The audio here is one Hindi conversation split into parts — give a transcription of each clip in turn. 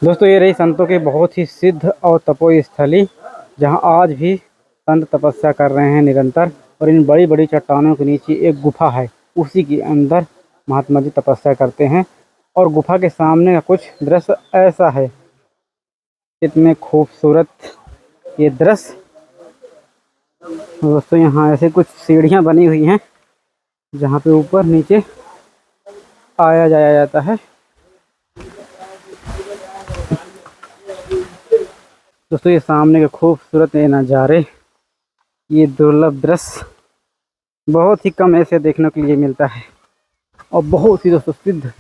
दोस्तों ये रही संतों की बहुत ही सिद्ध और तपोई स्थली, जहां आज भी संत तपस्या कर रहे हैं निरंतर। और इन बड़ी बड़ी चट्टानों के नीचे एक गुफा है, उसी के अंदर महात्मा जी तपस्या करते हैं। और गुफा के सामने का कुछ दृश्य ऐसा है, इतने खूबसूरत ये दृश्य। दोस्तों यहाँ ऐसे कुछ सीढ़ियाँ बनी हुई हैं, जहाँ पे ऊपर नीचे आया जाया जाता है। दोस्तों ये सामने के खूबसूरत ये नज़ारे, ये दुर्लभ दृश्य बहुत ही कम ऐसे देखने के लिए मिलता है। और बहुत ही दोस्तों सिद्ध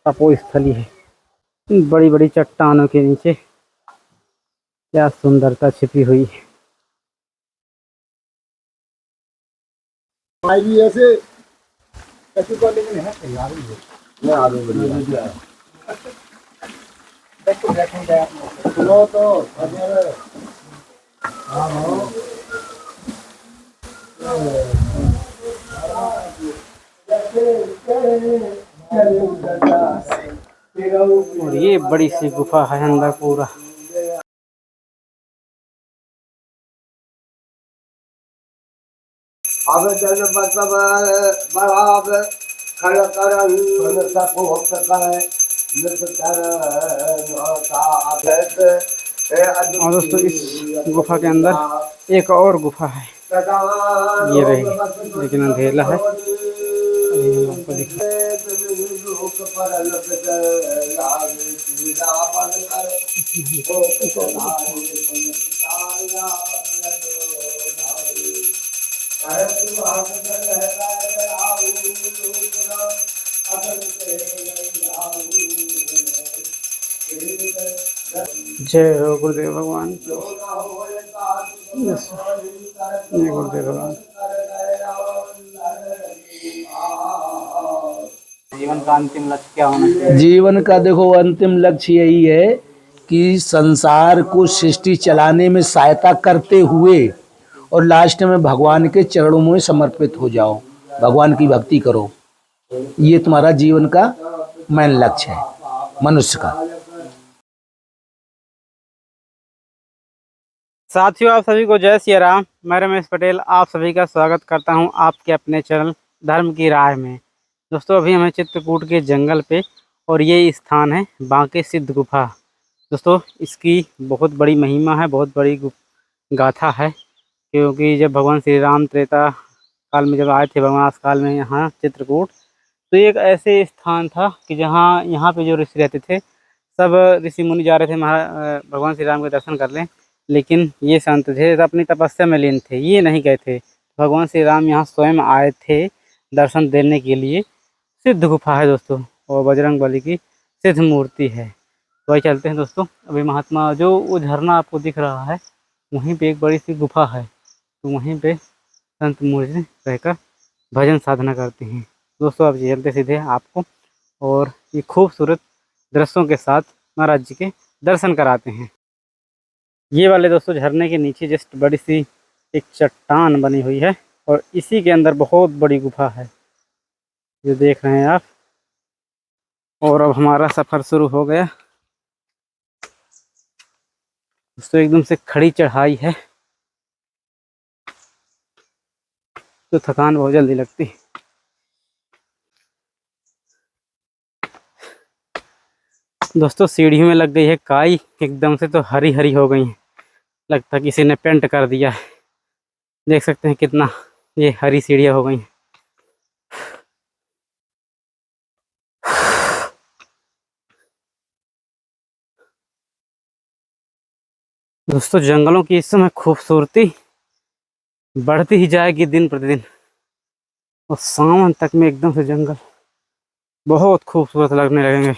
तपो स्थली है। इन बड़ी बड़ी चट्टानों के नीचे क्या सुंदरता छिपी हुई है। ऐसे सुनो तो और ये बड़ी सी गुफा है अंदर पूरा। अब जल मतलब बराब खड़ कर और दोस्तों इस गुफा के अंदर एक और गुफा है, ये रही, लेकिन अंधेला है। अभी हम आपको जय हो गुरुदेव भगवान। यस, जय गुरुदेव भगवान। जीवन का अंतिम लक्ष्य क्या होना चाहिए? जीवन का देखो अंतिम लक्ष्य यही है कि संसार को सृष्टि चलाने में सहायता करते हुए और लास्ट में भगवान के चरणों में समर्पित हो जाओ, भगवान की भक्ति करो। ये तुम्हारा जीवन का मेन लक्ष्य है मनुष्य का। साथियों आप सभी को जय सिया राम। मैं रमेश पटेल आप सभी का स्वागत करता हूं आपके अपने चैनल धर्म की राह में। दोस्तों अभी हमें चित्रकूट के जंगल पे, और ये स्थान है बांके सिद्ध गुफा। दोस्तों इसकी बहुत बड़ी महिमा है, बहुत बड़ी गाथा है। क्योंकि जब भगवान श्री राम त्रेता काल में जब आए थे वनवास काल में यहाँ चित्रकूट, तो एक ऐसे स्थान था कि जहाँ यहाँ पे जो ऋषि रहते थे, सब ऋषि मुनि जा रहे थे भगवान श्री राम के दर्शन कर लें। लेकिन ये संत थे तो अपनी तपस्या में लीन थे, ये नहीं गए थे। भगवान श्री राम यहाँ स्वयं आए थे दर्शन देने के लिए। सिद्ध गुफा है दोस्तों, और बजरंग बली की सिद्ध मूर्ति है। तो वही चलते हैं दोस्तों। अभी महात्मा जो वो झरना आपको दिख रहा है, वहीं पे एक बड़ी सी गुफा है, तो वहीं पे संत मूर्ति रहकर भजन साधना करते हैं। दोस्तों अब चलते सीधे आपको और ये खूबसूरत दृश्यों के साथ महाराज जी के दर्शन कराते हैं। ये वाले दोस्तों झरने के नीचे जस्ट बड़ी सी एक चट्टान बनी हुई है, और इसी के अंदर बहुत बड़ी गुफा है जो देख रहे हैं आप। और अब हमारा सफ़र शुरू हो गया दोस्तों। एकदम से खड़ी चढ़ाई है तो थकान बहुत जल्दी लगती। दोस्तों सीढ़ियों में लग गई है काई, एकदम से तो हरी हरी हो गई है, लगता किसी ने पेंट कर दिया है। देख सकते हैं कितना ये हरी सीढ़ियाँ हो गई हैं। दोस्तों जंगलों की इस समय खूबसूरती बढ़ती ही जाएगी दिन प्रतिदिन, और सावन तक में एकदम से जंगल बहुत खूबसूरत लगने लगेंगे।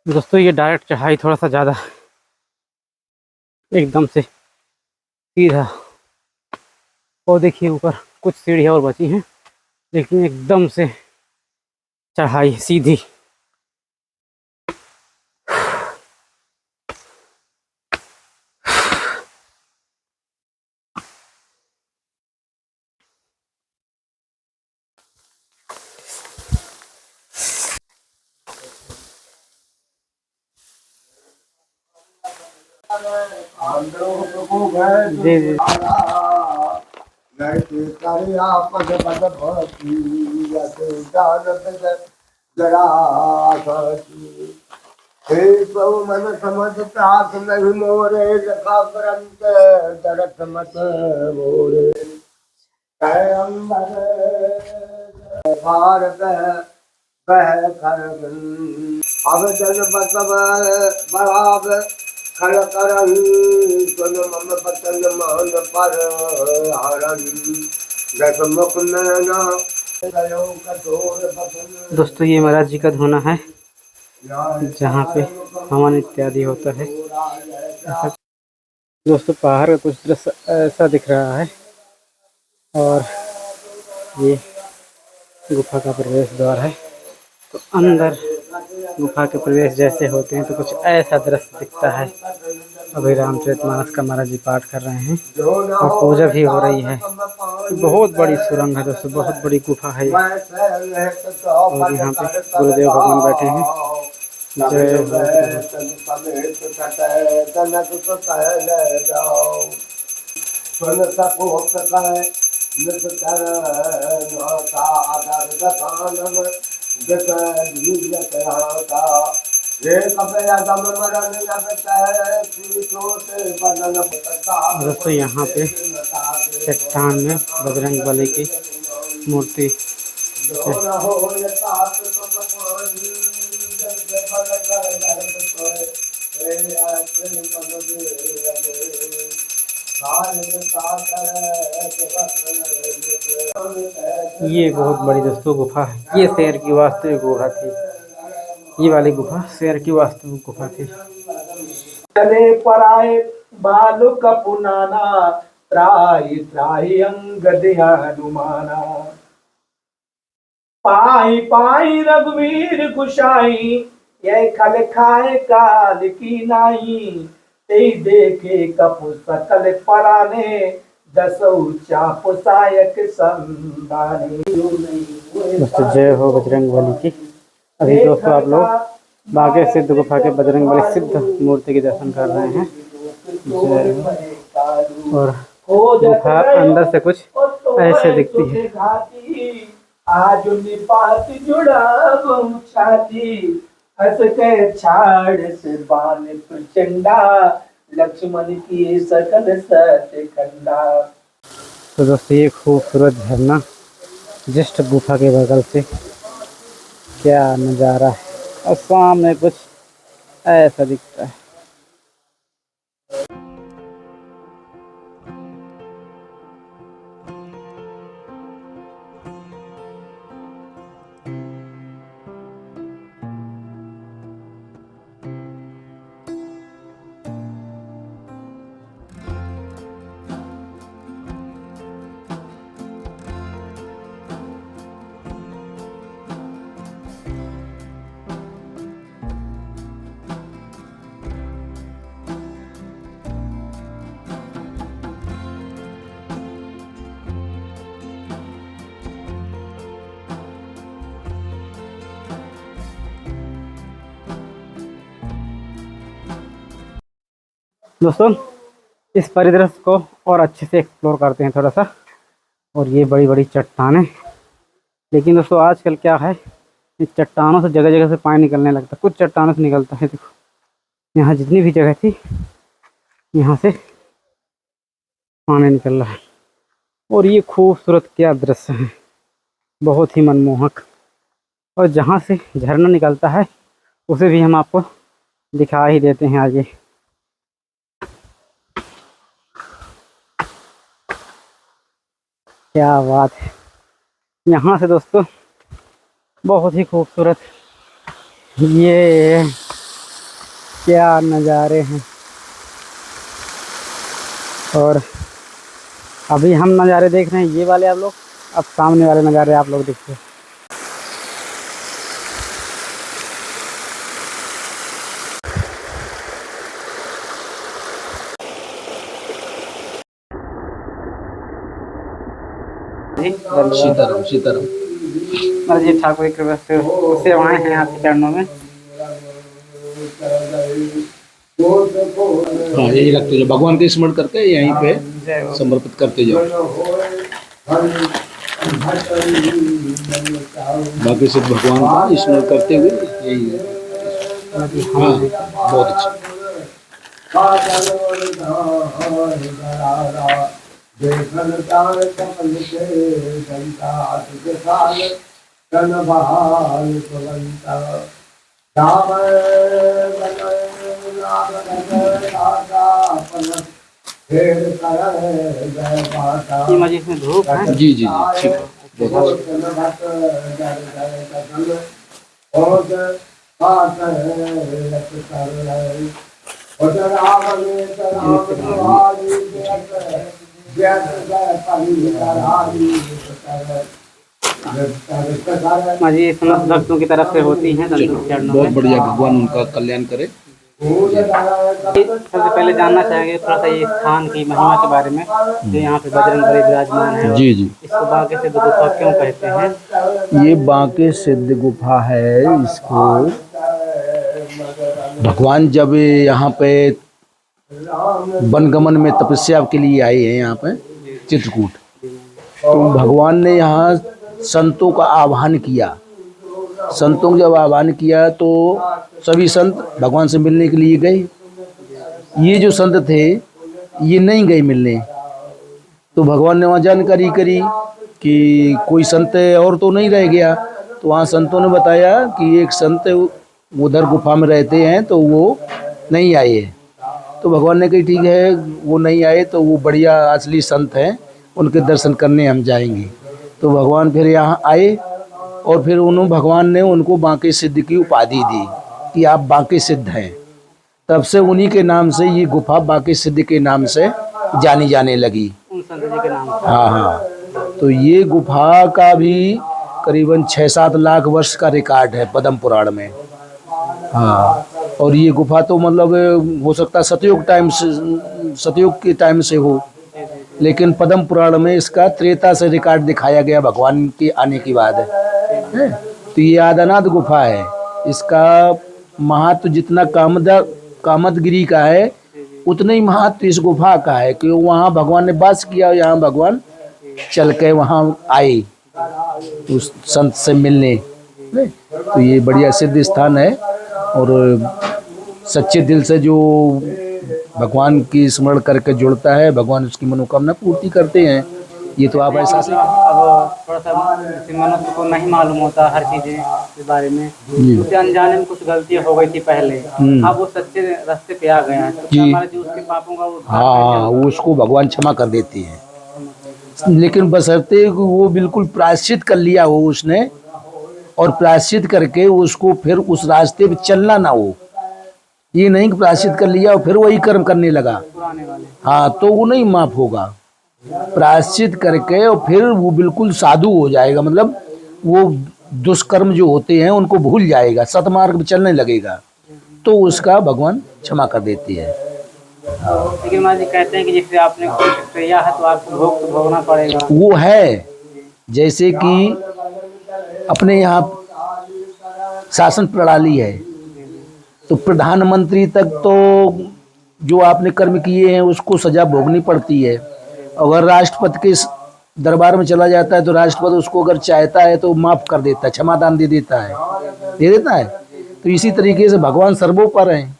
दोस्तों ये डायरेक्ट चढ़ाई थोड़ा सा ज़्यादा, एकदम से सीधा। और देखिए ऊपर कुछ सीढ़ियाँ और बची हैं, लेकिन एकदम से चढ़ाई सीधी। जी जी। हे प्रभु मन समझ प्रास नहीं मोरे लखा ग्रंथ दरत मत मोरे कह अंबर भारत बह कर अब जन बसव बराब खल करन सुन मम बचन मान पर हरन दस मुख नैना गयो कठोर बसन दोस्तों ये महाराज जी का धोना है जहाँ पे हवन इत्यादि होता है। ऐसा दोस्तों पहाड़ का कुछ दृश्य ऐसा दिख रहा है और ये गुफा का प्रवेश द्वार है। तो अंदर गुफा के प्रवेश जैसे होते हैं तो कुछ ऐसा दृश्य दिखता है। अभी रामचरितमानस का महाराज जी पाठ कर रहे हैं और पूजा भी हो रही है। बहुत बड़ी सुरंग है दोस्तों, बहुत बड़ी गुफा है ये। और यहाँ पे गुरुदेव भगवान बैठे हैं। जय हो दोस्तों यहाँ पे चट्टान में बजरंग बली की मूर्ति ये बहुत बड़ी दोस्तों गुफा है। ये शेर की वास्तविक गुफा थी। ये वाली गुफा शेर की वास्तविक गुफा थी। चले पराए बालु कपुनाना त्राहि त्राहि अंगद हनुमाना पाई पाई रघुवीर गुसाई ये खल खाए काल की नाई ते देखे कपु सकल पराने दसौ चाप सायक संदाने। दोस्तों जय हो बजरंग बली की। अभी दोस्तों आप लोग बागे सिद्ध गुफा के बजरंग बली सिद्ध मूर्ति के दर्शन कर रहे हैं। जय हो। और गुफा अंदर से कुछ ऐसे दिखती है। आज निपात जुड़ा छाती हंस के छाड़ से बान प्रचंडा लक्ष्मण की सकल सत्य खंडा। तो दोस्तों ये खूबसूरत झरना जस्ट गुफा के बगल से क्या नज़ारा है और सामने कुछ ऐसा दिखता है। दोस्तों इस परिदृश्य को और अच्छे से एक्सप्लोर करते हैं थोड़ा सा। और ये बड़ी बड़ी चट्टानें, लेकिन दोस्तों आजकल क्या है, इस चट्टानों से जगह जगह से पानी निकलने लगता है। कुछ चट्टानों से निकलता है, देखो यहाँ जितनी भी जगह थी यहाँ से पानी निकल रहा है। और ये खूबसूरत क्या दृश्य है, बहुत ही मनमोहक। और जहाँ से झरना निकलता है उसे भी हम आपको दिखा ही देते हैं आगे। क्या बात है, यहाँ से दोस्तों बहुत ही खूबसूरत ये क्या नज़ारे हैं। और अभी हम नज़ारे देख रहे हैं ये वाले आप लोग, अब सामने वाले नज़ारे आप लोग देखिए। सीताराम सीताराम। जी ठाकुर की कृपा से सेवाएं हैं आपके चरणों में। हाँ यही रखते जाओ, भगवान के स्मरण करके यहीं पे जय हो। समर्पित करते जाओ। बाकी सिर्फ भगवान का स्मरण करते हुए यही है। हाँ बहुत अच्छा। ये मजे इसमें धूप है। जी जी जी ठीक है, बहुत मजे ये समस्त भक्तों की तरफ से होती हैं संतों के चरणों बहुत में। बढ़िया, भगवान उनका कल्याण करे। सबसे पहले जानना चाहेंगे थोड़ा सा ये स्थान की महिमा के बारे में, जो यहाँ पे बजरंगबली विराजमान है। जी जी, इसको बांके सिद्ध गुफा क्यों कहते हैं? ये बांके सिद्ध गुफा है। इसको भगवान जब यहाँ पे वनगमन में तपस्या के लिए आए हैं यहाँ पे चित्रकूट, तो भगवान ने यहाँ संतों का आह्वान किया। संतों को जब आह्वान किया तो सभी संत भगवान से मिलने के लिए गए। ये जो संत थे ये नहीं गए मिलने, तो भगवान ने वहाँ जानकारी करी कि कोई संत और तो नहीं रह गया। तो वहाँ संतों ने बताया कि एक संत उधर गुफा में रहते हैं तो वो नहीं आए हैं। तो भगवान ने कही ठीक है, वो नहीं आए तो वो बढ़िया असली संत हैं, उनके दर्शन करने हम जाएंगे। तो भगवान फिर यहाँ आए और फिर भगवान ने उनको बांके सिद्ध की उपाधि दी कि आप बांके सिद्ध हैं। तब से उन्हीं के नाम से ये गुफा बांके सिद्ध के नाम से जानी जाने लगी। उन संत जी के नाम से। हाँ हाँ, तो ये गुफा का भी करीबन 6-7 लाख वर्ष का रिकॉर्ड है पद्म पुराण में। हाँ, और ये गुफा तो मतलब हो सकता है सतयुग के टाइम से हो, लेकिन पद्म पुराण में इसका त्रेता से रिकॉर्ड दिखाया गया भगवान के आने के बाद है। तो ये आदिनाथ गुफा है। इसका महत्व जितना कामदगिरी का है उतना ही महत्व इस गुफा का है कि वहाँ भगवान ने वास किया, यहाँ भगवान चल के वहाँ आए उस संत से मिलने। तो ये बढ़िया सिद्ध स्थान है और सच्चे दिल से जो भगवान की स्मरण करके जुड़ता है, भगवान उसकी मनोकामना पूर्ति करते हैं। ये तो आप ऐसा से अब थोड़ा सा मनुष्य को नहीं मालूम होता हर चीजें के बारे में, उसे अनजाने में कुछ गलतियां हो गई थी पहले, अब वो सच्चे रास्ते पे आ गया है, तो क्या हमारे जो उसके पापों का वो हाँ वो उसको भगवान क्षमा कर देती है, लेकिन बशर्ते वो बिल्कुल प्रायश्चित कर लिया हो उसने, और प्रायश्चित करके उसको फिर उस रास्ते पे चलना ना हो। ये नहीं कि प्रायश्चित कर लिया और फिर वही कर्म करने लगा, पुराने वाले। हाँ तो वो नहीं माफ होगा। प्रायश्चित करके और फिर वो बिल्कुल साधु हो जाएगा, मतलब वो दुष्कर्म जो होते हैं उनको भूल जाएगा, सतमार्ग पे चलने लगेगा, तो उसका भगवान क्षमा कर देती है। लेकिन माँ जी कहते हैं कि जैसे आपने कोई क्रिया है तो आपको भोग तो भोगना पड़ेगा। वो है जैसे कि अपने यहाँ शासन प्रणाली है, तो प्रधानमंत्री तक तो जो आपने कर्म किए हैं उसको सजा भोगनी पड़ती है। अगर राष्ट्रपति के दरबार में चला जाता है तो राष्ट्रपति उसको अगर चाहता है तो माफ कर देता है, क्षमादान दे देता है। तो इसी तरीके से भगवान सर्वोपर हैं,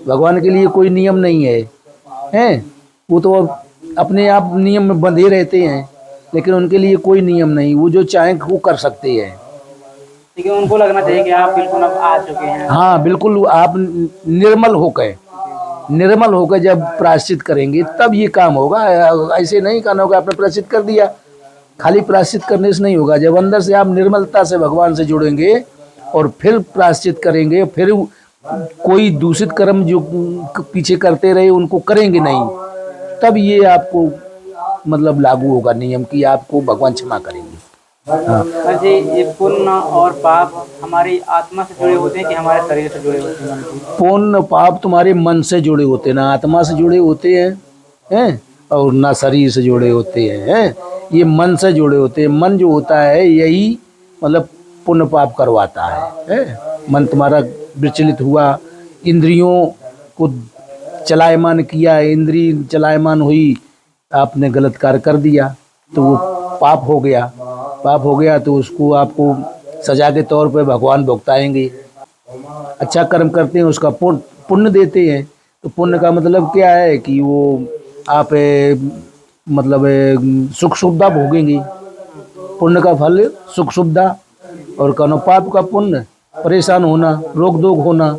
भगवान के लिए कोई नियम नहीं है, वो तो अपने आप नियम में बंधे रहते हैं, लेकिन उनके लिए कोई नियम नहीं, वो जो चाहें वो कर सकते हैं। लेकिन उनको लगना चाहिए कि आप बिल्कुल अब आ चुके हैं। हाँ बिल्कुल, आप निर्मल होकर जब प्रायश्चित करेंगे तब ये काम होगा। ऐसे नहीं करना होगा आपने प्रायश्चित कर दिया, खाली प्रायश्चित करने से नहीं होगा। जब अंदर से आप निर्मलता से भगवान से जुड़ेंगे और फिर प्रायश्चित करेंगे, फिर कोई दूषित कर्म जो पीछे करते रहे उनको करेंगे नहीं, तब ये आपको मतलब लागू होगा नियम कि आपको भगवान क्षमा करेंगे। हाँ जी, ये पुण्य और पाप हमारी आत्मा से जुड़े होते हैं कि हमारे शरीर से जुड़े होते हैं? पुण्य पाप तुम्हारे मन से जुड़े होते हैं, ना आत्मा से जुड़े होते हैं और ना शरीर से जुड़े होते हैं, ये मन से जुड़े होते हैं। मन जो होता है यही मतलब पुण्य पाप करवाता है। मन तुम्हारा विचलित हुआ, इंद्रियों को चलायमान किया, इंद्री चलायमान हुई, आपने गलत कार्य कर दिया तो वो पाप हो गया। पाप हो गया तो उसको आपको सजा के तौर पे भगवान भुगताएंगे। अच्छा कर्म करते हैं उसका पुण्य देते हैं। तो पुण्य का मतलब क्या है कि वो आप मतलब सुख सुविधा भोगेंगे। पुण्य का फल सुख सुविधा, और कनो पाप का पुण्य परेशान होना, रोक दोग होना,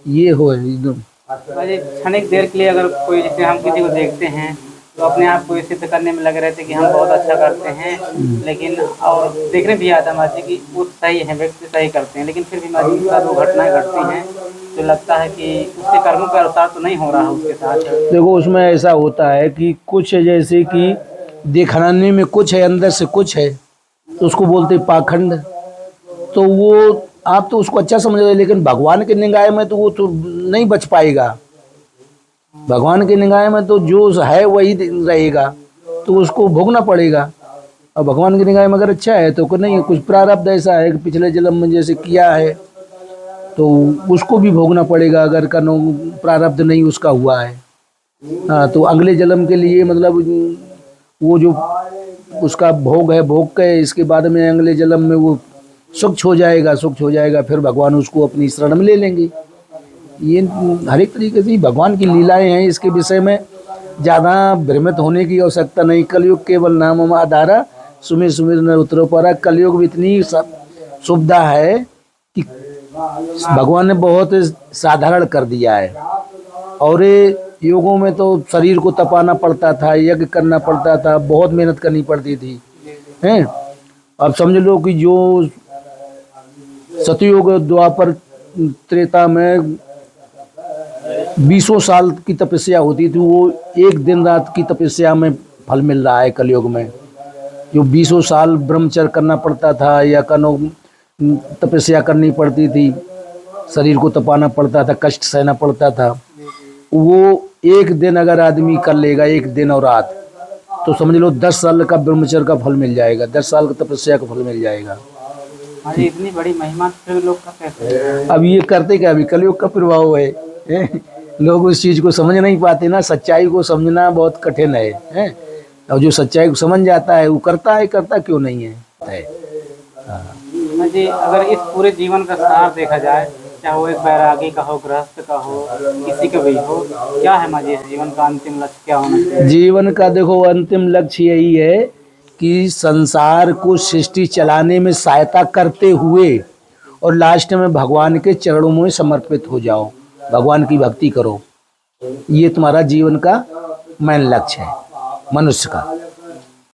ये हो एकदम। अरे क्षणिक देर के लिए अगर कोई, जैसे हम किसी को देखते हैं तो अपने आप को ये सिद्ध करने में लगे रहते हैं कि हम बहुत अच्छा करते हैं, लेकिन और देखने भी आता है माजी कि वो सही है, व्यक्ति सही करते हैं, लेकिन फिर भी माजी के साथ वो घटनाएं घटती हैं तो लगता है कि उसके कर्मों के अनुसार तो नहीं हो रहा है उसके साथ। देखो उसमें ऐसा होता है कि कुछ जैसे कि दिखाने में कुछ है, अंदर से कुछ है, तो उसको बोलते पाखंड। तो वो आप तो उसको अच्छा समझ रहे हैं, लेकिन भगवान के निगाह में तो वो तो नहीं बच पाएगा। भगवान की निगाह में तो जो है वही रहेगा, तो उसको भोगना पड़ेगा। और भगवान की निगाह में अगर अच्छा है तो नहीं, कुछ प्रारब्ध ऐसा है कि पिछले जन्म में जैसे किया है तो उसको भी भोगना पड़ेगा। अगर का प्रारब्ध नहीं उसका हुआ है, हाँ, तो अगले जन्म के लिए मतलब वो जो उसका भोग है, भोग के इसके बाद में अगले जन्म में वो सुख हो जाएगा, सुख हो जाएगा, फिर भगवान उसको अपनी शरण में ले लेंगे। ये हर एक तरीके से भगवान की लीलाएं हैं, इसके विषय में ज़्यादा भ्रमित होने की आवश्यकता नहीं। कलयुग केवल नाम आधारा, सुमिर सुमिर नर उतरो पारा। कलयुग में इतनी सुविधा है कि भगवान ने बहुत साधारण कर दिया है। और योगों में तो शरीर को तपाना पड़ता था, यज्ञ करना पड़ता था, बहुत मेहनत करनी पड़ती थी, हैं। अब समझ लो कि जो सतयुग द्वापर त्रेता में 20 साल की तपस्या होती थी, वो एक दिन रात की तपस्या में फल मिल रहा है कलयुग में। जो 20 साल ब्रह्मचर्य करना पड़ता था या कनो तपस्या करनी पड़ती थी, शरीर को तपाना पड़ता था, कष्ट सहना पड़ता था, वो एक दिन अगर आदमी कर लेगा, एक दिन और रात, तो समझ लो 10 साल का ब्रह्मचर्य का फल मिल जाएगा, 10 साल का तपस्या का फल मिल जाएगा। अरे इतनी बड़ी महिमा फिर लोग का कैसे? अब ये करते क्या, अभी कलयुग का प्रभाव है? लोग उस चीज को समझ नहीं पाते ना, सच्चाई को समझना बहुत कठिन है? और जो सच्चाई को समझ जाता है वो करता है, करता क्यों नहीं है? जी, अगर इस पूरे जीवन का सार देखा जाए, चाहे वो एक बैरागी का हो, गृहस्थ का हो, किसी का भी हो, क्या है माजी इस जीवन का अंतिम लक्ष्य क्या होना चाहिए? जीवन का देखो अंतिम लक्ष्य यही है कि संसार को सृष्टि चलाने में सहायता करते हुए और लास्ट में भगवान के चरणों में समर्पित हो जाओ, भगवान की भक्ति करो। ये तुम्हारा जीवन का मेन लक्ष्य है मनुष्य का।